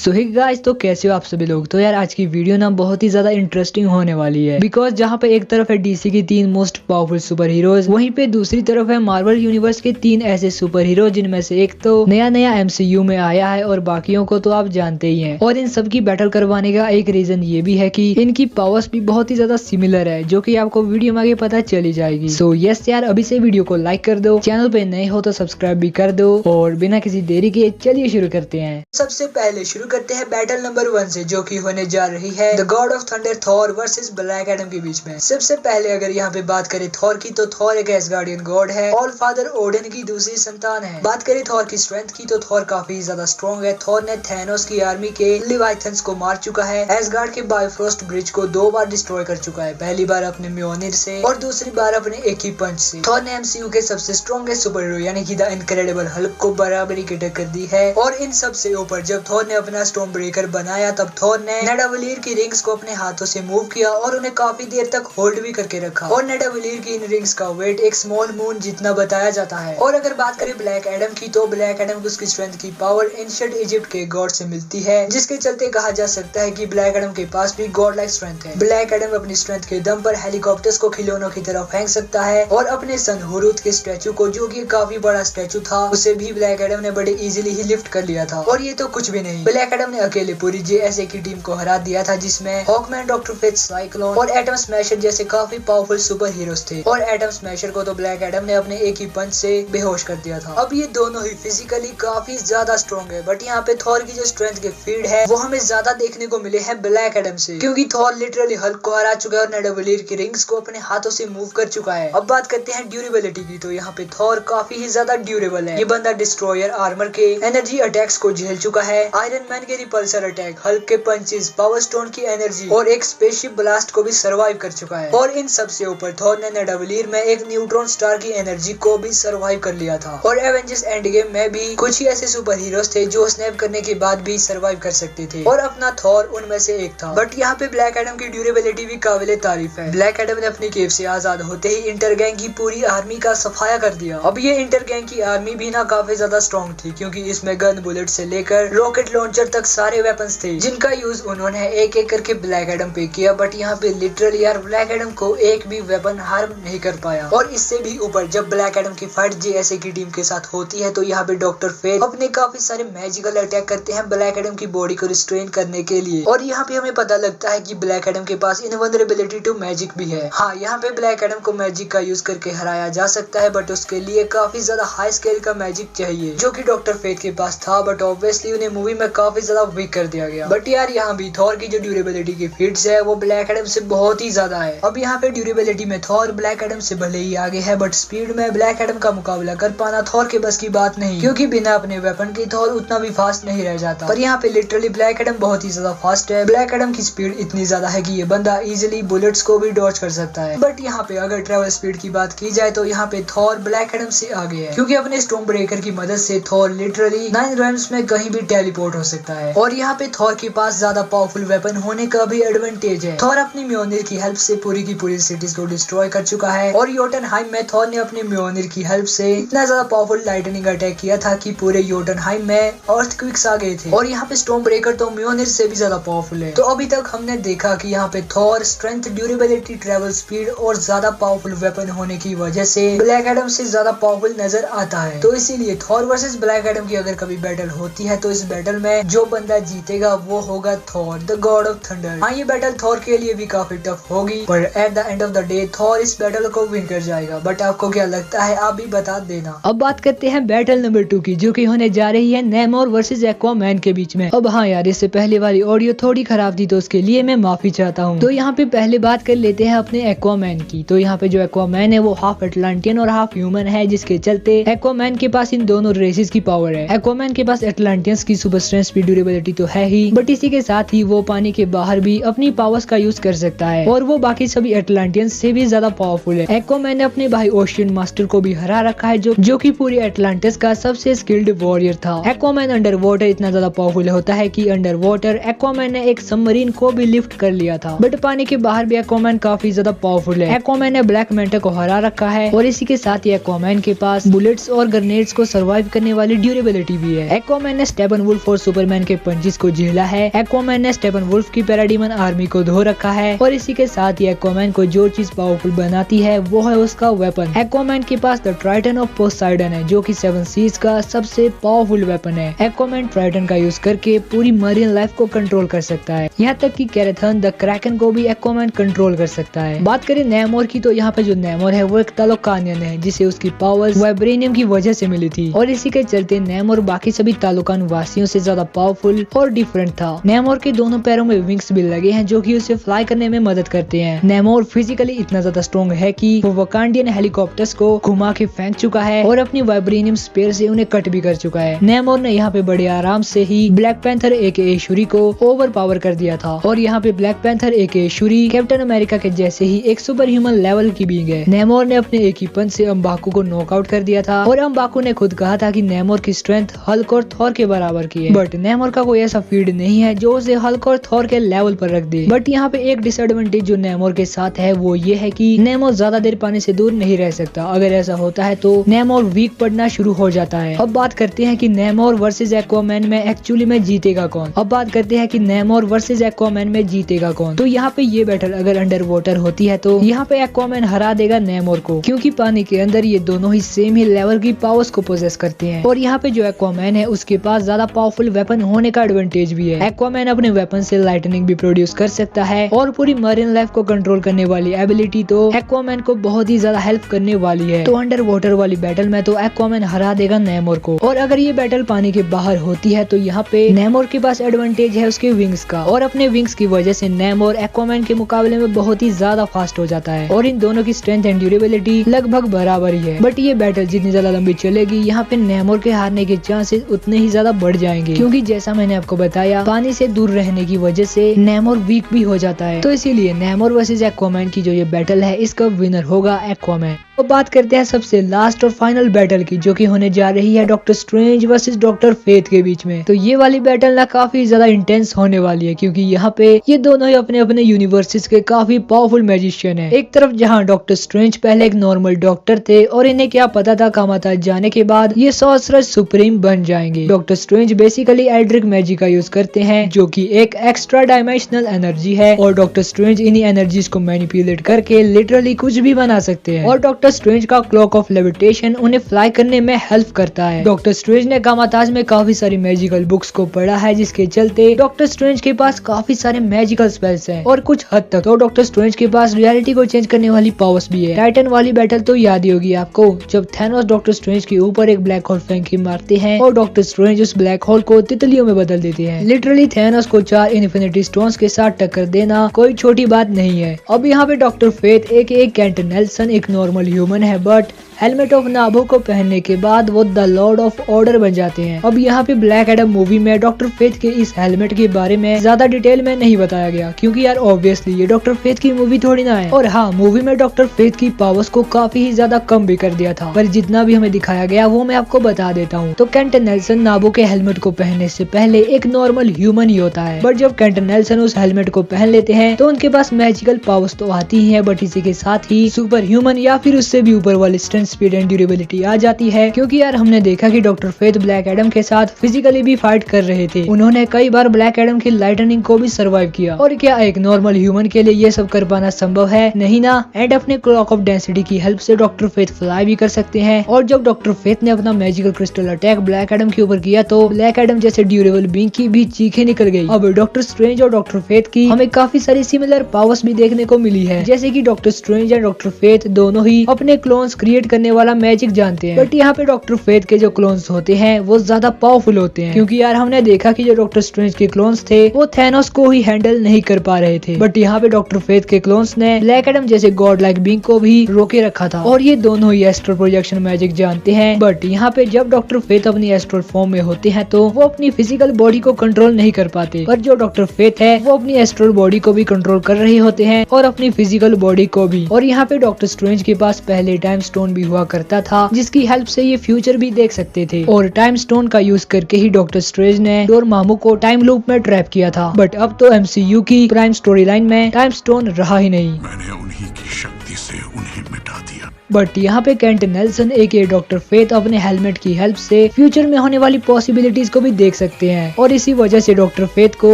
सो hey guys, तो कैसे हो आप सभी लोग। तो यार आज की वीडियो ना बहुत ही ज्यादा इंटरेस्टिंग होने वाली है, बिकॉज जहाँ पे एक तरफ है डीसी की 3 मोस्ट पावरफुल सुपर हीरोज, वहीं पे दूसरी तरफ है मार्वल यूनिवर्स के 3 ऐसे सुपर हीरो जिनमें से एक तो नया एमसीयू में आया है और बाकियों को तो आप जानते ही हैं। और इन सब की बैटल करवाने का एक रीजन ये भी है कि इनकी पावर्स भी बहुत ही ज्यादा सिमिलर है, जो कि आपको वीडियो में आगे पता चली जाएगी। सो यस यार, अभी से वीडियो को लाइक कर दो, चैनल पे नए हो तो सब्सक्राइब भी कर दो, और बिना किसी देरी के चलिए शुरू करते हैं। सबसे पहले शुरू करते हैं बैटल नंबर 1 से, जो कि होने जा रही है the God of thunder Thor versus black Adam के बीच में। सबसे पहले अगर यहाँ पे बात करें थॉर की, तो थॉर एक एसगार्डियन गॉड है, ऑल फादर ओडिन की दूसरी संतान है। बात करें थॉर की स्ट्रेंथ की, तो थॉर काफी ज्यादा स्ट्रॉन्ग है। थॉर ने थैनोस की आर्मी के लिवाइथन्स को मार चुका है, एसगार्ड के बायोफ्रॉस्ट ब्रिज को 2 बार डिस्ट्रॉय कर चुका है, पहली बार अपने म्योनिर से और दूसरी बार अपने एक ही पंच से। थॉर ने एमसीयू के सबसे स्ट्रॉन्गेस्ट सुपर हीरो यानी कि द इनक्रेडिबल हल्क को बराबरी की टक्कर दी है। और इन सबसे ऊपर जब थॉर ने अपना स्टॉर्म ब्रेकर बनाया, तब थॉर ने नेडावलीर की रिंग्स को अपने हाथों से मूव किया और उन्हें काफी देर तक होल्ड भी करके रखा। और नेडावलीर की इन रिंग्स का वेट एक स्मॉल मून जितना बताया जाता है। और अगर बात करें ब्लैक एडम की, तो ब्लैक एडम को उसकी स्ट्रेंथ की पावर एंशिएंट इजिप्ट के गॉड से मिलती है, जिसके चलते कहा जा सकता है कि ब्लैक एडम के पास भी गॉड लाइक स्ट्रेंथ है। ब्लैक एडम अपनी स्ट्रेंथ के दम पर हेलीकॉप्टर्स को खिलौनों की तरफ फेंक सकता है, और अपने सन हुरूत के स्टैचू को, जो कि काफी बड़ा स्टैचू था, उसे भी ब्लैक एडम ने बड़े इजीली ही लिफ्ट कर लिया था। और ये तो कुछ भी नहीं, ब्लैक एडम ने अकेले पूरी जेएसए की टीम को हरा दिया था, जिसमें हॉकमैन, डॉक्टर फेथ, साइक्लोन और एटम स्मैशर जैसे काफी पावरफुल सुपर हीरोज थे। और एटम स्मैशर को तो ब्लैक एडम ने अपने एक ही पंच से बेहोश कर दिया था। अब ये दोनों ही फिजिकली काफी ज्यादा स्ट्रॉन्ग है, बट यहाँ पे थॉर की जो स्ट्रेंथ के फील्ड है वो हमें ज्यादा देखने को मिले हैं ब्लैक एडम से, क्योंकि थॉर लिटरली हल्क को हरा चुका है और नेडावलीर की रिंग्स को अपने हाथों से मूव कर चुका है। अब बात करते हैं ड्यूरेबिलिटी की, तो यहाँ पे थॉर काफी ही ज्यादा ड्यूरेबल है। ये बंदा डिस्ट्रॉयर आर्मर के एनर्जी अटैक्स को झेल चुका है, आयरन मैन के रिपल्सर अटैक, हल्क के पंचेस, पावर स्टोन की एनर्जी और एक स्पेसशिप ब्लास्ट को भी सरवाइव कर चुका है। और इन सबसे ऊपर थॉर ने नेडावलीर में एक न्यूट्रॉन स्टार की एनर्जी को भी सरवाइव कर लिया था। और एवेंजर्स एंड गेम में भी कुछ ही ऐसे सुपर हीरोज थे जो स्नैप करने के बाद भी सरवाइव कर सकते थे, और अपना थॉर उनमें से एक था। बट यहाँ पे ब्लैक एडम की ड्यूरेबिलिटी भी काबिले तारीफ है। ब्लैक एडम ने अपनी केव से आजाद होते ही इंटर गैंग की पूरी आर्मी का सफाया कर दिया। अब ये इंटर गैंग की आर्मी भी ना काफी ज्यादा स्ट्रॉन्ग थी, क्योंकि इसमें गन बुलेट से लेकर रॉकेट लॉन्चर तक सारे वेपन्स थे, जिनका यूज उन्होंने एक एक करके ब्लैक एडम पे किया। बट यहाँ पे लिटरली यार ब्लैक एडम को एक भी वेपन हार्म नहीं कर पाया। और इससे भी ऊपर जब ब्लैक एडम की फाइट जेएसए की टीम के साथ होती है, तो यहाँ पे डॉक्टर फेथ अपने काफी सारे मैजिकल अटैक करते हैं ब्लैक एडम की बॉडी को रिस्ट्रेन करने के लिए। और यहाँ पे हमें पता लगता है कि ब्लैक एडम के पास इनवल्नरेबिलिटी टू मैजिक भी है। हाँ, यहाँ पे ब्लैक एडम को मैजिक का यूज करके हराया जा सकता है, बट उसके लिए काफी ज्यादा हाई स्केल का मैजिक चाहिए, जो कि डॉक्टर फेथ के पास था, बट ऑब्वियसली उन्हें मूवी में काफी ज्यादा वीक कर दिया गया। बट यार यहाँ भी थॉर की जो ड्यूरेबिलिटी की फीट्स है वो ब्लैक एडम से बहुत ही ज्यादा है। अब यहाँ पे ड्यूरेबिलिटी में थॉर ब्लैक एडम से भले ही आगे है, बट स्पीड में ब्लैक एडम का मुकाबला कर पाना थॉर के बस की बात नहीं, क्योंकि बिना अपने वेपन के थॉर उतना भी फास्ट नहीं रह जाता। पर यहाँ पे लिटरली ब्लैक एडम बहुत ही ज्यादा फास्ट है। ब्लैक एडम की स्पीड इतनी ज्यादा है कि ये बंदा इजिली बुलेट्स को भी डॉज कर सकता है। बट यहाँ पे अगर ट्रेवल स्पीड की बात की जाए, तो यहाँ पे थॉर ब्लैक एडम से आगे है, क्योंकि अपने स्टॉर्म ब्रेकर की मदद से थॉर लिटरली 9 रेल्म्स में कहीं भी टेलीपोर्ट हो सकता है। और यहाँ पे थॉर के पास ज्यादा पावरफुल वेपन होने का भी एडवांटेज है। थॉर अपनी म्योनिर की हेल्प से पूरी की पूरी सिटीज को डिस्ट्रॉय कर चुका है, और योटनहाइम में थॉर ने अपनी म्योनिर की हेल्प से इतना ज्यादा पावरफुल लाइटनिंग अटैक किया था कि पूरे योटनहाइम में अर्थक्वेक्स आ गए थे। और यहाँ पे स्टॉर्म ब्रेकर तो म्योनिर से भी ज्यादा पावरफुल है। तो अभी तक हमने देखा कि यहाँ पे Thor strength, durability, travel speed और ज्यादा पावरफुल वेपन होने की वजह से ब्लैक एडम से ज्यादा पावरफुल नजर आता है। तो इसीलिए थॉर वर्सेस ब्लैक एडम की अगर कभी बैटल होती है, तो इस बैटल में जो बंदा जीतेगा वो होगा Thor the God of thunder. हाँ, ये बैटल थॉर के लिए भी काफी टफ होगी, पर at the end of the day Thor इस बैटल को विन कर जाएगा। बट आपको क्या लगता है, आप भी बता देना। अब बात करते हैं बैटल नंबर 2 की, जो कि होने जा रही है नेमोर वर्सेस एक्वामैन के बीच में। अब हाँ यार, इससे पहले वाली ऑडियो थोड़ी खराब थी, तो उसके लिए मैं माफी चाहता हूँ। तो यहाँ पे पहले बात कर लेते हैं अपने एक्वामैन की। तो यहाँ पे जो एक्वामैन है वो हाफ अटलांटियन और हाफ ह्यूमन है, जिसके चलते एक्वामैन के पास इन दोनों रेसेस की पावर है। एक्वामैन के पास अटलांटियंस की सुपर स्ट्रेंथ, स्पीड, ड्यूरेबिलिटी तो है ही, बट इसी के साथ ही वो पानी के बाहर भी अपनी पावर्स का यूज कर सकता है, और वो बाकी सभी अटलांटियंस से भी ज्यादा पावरफुल है। एक्वामैन ने अपने भाई ओशियन मास्टर को भी हरा रखा है, जो कि पूरी अटलांटिस का सबसे स्किल्ड वॉरियर था। एक्वामैन अंडर वाटर इतना ज्यादा पावरफुल होता है कि अंडर वाटर एक्वामैन ने एक सबमरीन को भी लिफ्ट कर लिया था, बट पानी के बाहर भी एक्वामैन काफी ज्यादा पावरफुल है। एक्वामैन ने ब्लैक मैंटा को हरा रखा है, और इसी के साथ ही एक्वामैन के पास बुलेट्स और ग्रेनेड्स को सर्वाइव करने वाली ड्यूरेबिलिटी भी है। एक्वामैन ने स्टेबन वुल्फ और सुपर स्पाइडरमैन के पंचिस को झेला है। एक्वामैन ने स्टेपन वुल्फ की पैराडीमन आर्मी को धो रखा है और इसी के साथ ही एक्वामैन को जो चीज पावरफुल बनाती है वो है उसका वेपन। एक्वामैन के पास द ट्राइटन ऑफ पोसाइडन है जो कि 7 सीज का सबसे पावरफुल वेपन है। एक्वामैन ट्राइटन का यूज करके पूरी मरीन लाइफ को कंट्रोल कर सकता है, यहाँ तक कि कैरेथन द क्रैकन को भी एक्वामैन कंट्रोल कर सकता है। बात करें नेमोर की तो यहाँ पे जो नेमोर है वो एक तालोकानियन है जिसे उसकी पावर्स वाइब्रेनियम की वजह से मिली थी और इसी के चलते नेमोर बाकी सभी तालोकान वासियों से ज्यादा पावरफुल और डिफरेंट था। नेमोर के दोनों पैरों में विंग्स भी लगे हैं जो कि उसे फ्लाई करने में मदद करते हैं। नेमोर फिजिकली इतना ज्यादा स्ट्रॉन्ग है कि वो वकांडियन हेलीकॉप्टर्स को घुमा के फेंक चुका है और अपनी वाइब्रेनियम स्पेयर से उन्हें कट भी कर चुका है। नेमोर ने यहाँ पे बड़े आराम से ही ब्लैक पैंथर एके शूरी को ओवर पावर कर दिया था और यहाँ पे ब्लैक पैंथर एके शूरी कैप्टन अमेरिका के जैसे ही एक सुपर ह्यूमन लेवल की बीइंग है। नेमोर ने अपने एक ही पंच से अम्बाकू को नॉकआउट कर दिया था और अम्बाकू ने खुद कहा था कि नेमोर की स्ट्रेंथ हल्क और थॉर के बराबर की है, बट नेमोर का कोई ऐसा फील्ड नहीं है जो उसे हल्क और थॉर के लेवल पर रख दे। बट यहाँ पे एक डिसएडवांटेज जो नेमोर के साथ है वो ये है कि नेमोर ज्यादा देर पानी से दूर नहीं रह सकता। अगर ऐसा होता है तो नेमोर वीक पड़ना शुरू हो जाता है। अब बात करते हैं कि नेमोर वर्सेस एक्वामैन में एक्चुअली में जीतेगा कौन। अब बात करते हैं कि नेमोर वर्सेस एक्वामैन में जीतेगा कौन। तो यहाँ पे ये बैटल अगर अंडर वाटर होती है तो यहाँ पे एक्वामैन हरा देगा नेमोर को, क्योंकि पानी के अंदर ये दोनों ही सेम ही लेवल की पावर्स को पोजेस करते हैं और यहाँ पे जो एक्वामैन है उसके पास ज्यादा पावरफुल वेपन होने का एडवांटेज भी है। एक्वामैन अपने वेपन से लाइटनिंग भी प्रोड्यूस कर सकता है और पूरी मरीन लाइफ को कंट्रोल करने वाली एबिलिटी तो एक्वामैन को बहुत ही ज्यादा हेल्प करने वाली है। तो अंडर वाटर वाली बैटल में तो एक्वामैन हरा देगा नेमोर को। और अगर ये बैटल पानी के बाहर होती है तो यहाँ पे नेमोर के पास एडवांटेज है उसके विंग्स का और अपने विंग्स की वजह से नेमोर एक्वामैन के मुकाबले में बहुत ही ज्यादा फास्ट हो जाता है और इन दोनों की स्ट्रेंथ एंड ड्यूरेबिलिटी लगभग बराबर ही है। बट ये बैटल जितनी ज्यादा लंबी चलेगी यहाँ पे नेमोर के हारने के चांसेस उतने ही ज्यादा बढ़ जाएंगे, क्योंकि जैसा मैंने आपको बताया पानी से दूर रहने की वजह से नेमोर वीक भी हो जाता है। तो इसीलिए नेमोर वर्सेस एक्वामैन की जो ये बैटल है इसका विनर होगा एक्वामैन। तो बात करते हैं सबसे लास्ट और फाइनल बैटल की जो कि होने जा रही है doctor strange versus doctor faith के बीच में। तो ये वाली बैटल ना काफी ज्यादा इंटेंस होने वाली है, क्योंकि यहाँ पे ये दोनों ही अपने अपने यूनिवर्सेस के काफी पावरफुल मैजिशियन है। एक तरफ जहाँ डॉक्टर स्ट्रेंज पहले एक नॉर्मल डॉक्टर थे और इन्हें क्या पता था कामाता जाने के बाद ये सॉर्सरर सुप्रीम बन जाएंगे। Doctor Strange basically eldritch magic का यूज करते हैं जो कि एक एक्स्ट्रा डायमेंशनल एनर्जी है और डॉक्टर स्ट्रेंज इन्हीं एनर्जीज को मैनिपुलेट करके लिटरली कुछ भी बना सकते हैं। और डॉक्टर स्ट्रेंज का क्लॉक ऑफ लेविटेशन उन्हें फ्लाई करने में हेल्प करता है। डॉक्टर स्ट्रेंज ने कामाताज में काफी सारी मैजिकल बुक्स को पढ़ा है जिसके चलते डॉक्टर स्ट्रेंज के पास काफी सारे मैजिकल स्पेल्स हैं और कुछ हद तक तो डॉक्टर स्ट्रेंज के पास रियलिटी को चेंज करने वाली पावर्स भी है। टाइटन वाली बैटल तो याद ही होगी आपको, जब थैनोस डॉक्टर स्ट्रेंज के ऊपर एक ब्लैक होल फेंक के मारते हैं और डॉक्टर स्ट्रेंज उस ब्लैक होल को तितलियों में बदल देते हैं। लिटरली थैनोस को 4 इन्फिनिटी स्टोन्स के साथ टक्कर देना कोई छोटी बात नहीं है। अब यहाँ पे डॉक्टर फेथ एक कैंट नेल्सन एक नॉर्मल ह्यूमन है, बट हेलमेट ऑफ नाबो को पहनने के बाद वो द लॉर्ड ऑफ ऑर्डर बन जाते हैं। अब यहाँ पे ब्लैक एडम मूवी में डॉक्टर फेथ के इस हेलमेट के बारे में ज्यादा डिटेल में नहीं बताया गया, क्योंकि यार ऑब्वियसली ये डॉक्टर फेथ की मूवी थोड़ी ना है। और हाँ, मूवी में डॉक्टर फेथ की पावर्स को काफी ही ज्यादा कम भी कर दिया था, पर जितना भी हमें दिखाया गया वो मैं आपको बता देता हूँ। तो कैंट नेल्सन नाबो के हेलमेट को पहनने से पहले एक नॉर्मल ह्यूमन ही होता है, बट जब कैंट नेल्सन उस हेलमेट को पहन लेते हैं तो उनके पास मैजिकल पावर्स तो आती ही है, बट इसी के साथ ही सुपर ह्यूमन या फिर उससे भी ऊपर वाली स्ट्रेंथ, स्पीड एंड ड्यूरेबिलिटी आ जाती है। क्योंकि यार हमने देखा कि डॉक्टर फेथ ब्लैक एडम के साथ फिजिकली भी फाइट कर रहे थे, उन्होंने कई बार ब्लैक एडम की लाइटनिंग को भी सर्वाइव किया। और क्या एक नॉर्मल ह्यूमन के लिए ये सब कर पाना संभव है? नहीं ना। एंड अपने क्लॉक ऑफ डेंसिटी की हेल्प से डॉक्टर फेथ फ्लाई भी कर सकते हैं। और जब डॉक्टर फेथ ने अपना magical crystal attack black Adam के ऊपर किया तो ब्लैक एडम जैसे ड्यूरेबल बीइंग की भी चीखें निकल गई। अब डॉक्टर स्ट्रेंज और डॉक्टर फेथ की हमें काफी सारी सिमिलर पावर्स भी देखने को मिली है, जैसे कि डॉक्टर स्ट्रेंज और डॉक्टर फेथ दोनों ही अपने क्लोन्स क्रिएट करने वाला मैजिक जानते हैं। बट यहाँ पे डॉक्टर फेथ के जो क्लोन्स होते हैं वो ज्यादा पावरफुल होते हैं, क्योंकि यार हमने देखा कि जो डॉक्टर स्ट्रेंज के क्लोन्स थे वो थैनोस को ही हैंडल नहीं कर पा रहे थे, बट यहाँ पे डॉक्टर फेथ के क्लोन्स ने ब्लैक एडम जैसे गॉड लाइक बीइंग को भी रोके रखा था। और ये दोनों ही एस्ट्रल प्रोजेक्शन मैजिक जानते हैं। बट यहाँ पे जब डॉक्टर फेथ अपनी एस्ट्रल फॉर्म में होते हैं तो वो अपनी फिजिकल बॉडी को कंट्रोल नहीं कर पाते, पर जो डॉक्टर फेथ है वो अपनी एस्ट्रल बॉडी को भी कंट्रोल कर रहे होते हैं और अपनी फिजिकल बॉडी को भी। और यहाँ पे डॉक्टर स्ट्रेंज के पास पहले टाइम स्टोन भी हुआ करता था, जिसकी हेल्प से ये फ्यूचर भी देख सकते थे। और टाइम स्टोन का यूज करके ही डॉक्टर स्ट्रेंज ने डोरमामू को टाइम लूप में ट्रैप किया था। बट अब तो MCU की प्राइम स्टोरी लाइन में टाइम स्टोन रहा ही नहीं। मैंने उन्हीं की शक्ति से उन्हें मिटा दिया। बट यहाँ पे केंट नेल्सन एके डॉक्टर फेथ अपने हेलमेट की हेल्प से फ्यूचर में होने वाली पॉसिबिलिटीज को भी देख सकते हैं और इसी वजह से डॉक्टर फेथ को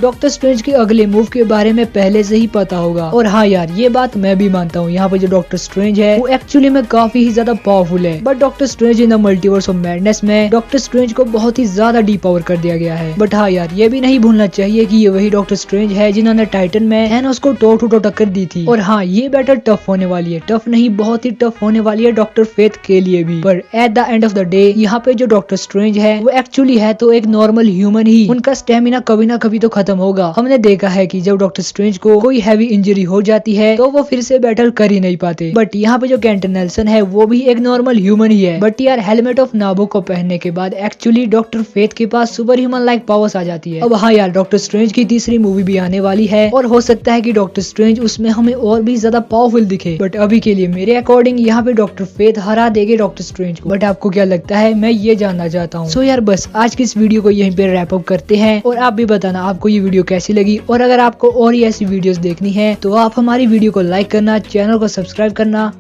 डॉक्टर स्ट्रेंज के अगले मूव के बारे में पहले से ही पता होगा। और हाँ यार, ये बात मैं भी मानता हूँ, यहाँ पे जो डॉक्टर स्ट्रेंज है वो एक्चुअली में काफी ही ज्यादा पावरफुल है, but doctor strange in the multiverse of madness में डॉक्टर स्ट्रेंज को बहुत ही ज्यादा डीपावर कर दिया गया है। बट हाँ यार, ये भी नहीं भूलना चाहिए कि ये वही डॉक्टर स्ट्रेंज है जिन्होंने टाइटन में थैनोस को टो टक्कर दी थी। और हाँ, ये बैटल टफ होने वाली है, टफ नहीं बहुत ही टफ होने वाली है डॉक्टर फेथ के लिए भी। पर at the end of the day यहाँ पे जो डॉक्टर स्ट्रेंज है वो एक्चुअली है तो एक नॉर्मल ह्यूमन ही, उनका स्टेमिना कभी ना कभी तो खत्म होगा। हमने देखा है कि जब डॉक्टर स्ट्रेंज को कोई हैवी इंजरी हो जाती है तो वो फिर से बैटल कर ही नहीं पाते। बट यहाँ पे जो केंट नेल्सन है वो भी एक नॉर्मल ह्यूमन ही है, बट यार हेलमेट ऑफ नाबो को पहनने के बाद एक्चुअली डॉक्टर फेथ के पास सुपर ह्यूमन लाइक पावर्स आ जाती है। अब हाँ यार, डॉक्टर स्ट्रेंज की तीसरी मूवी भी आने वाली है और हो सकता है कि डॉक्टर स्ट्रेंज उसमें हमें और भी ज्यादा पावरफुल दिखे। बट अभी के लिए मेरे अकॉर्डिंग यहाँ पे डॉक्टर फेथ हरा देंगे डॉक्टर स्ट्रेंज को। बट आपको क्या लगता है, मैं ये जानना चाहता हूँ। सो यार बस आज की इस वीडियो को यहीं पे रैप अप करते हैं और आप भी बताना आपको ये वीडियो कैसी लगी, और अगर आपको और ही ऐसी वीडियोस देखनी है तो आप हमारी वीडियो को लाइक करना, चैनल को सब्सक्राइब करना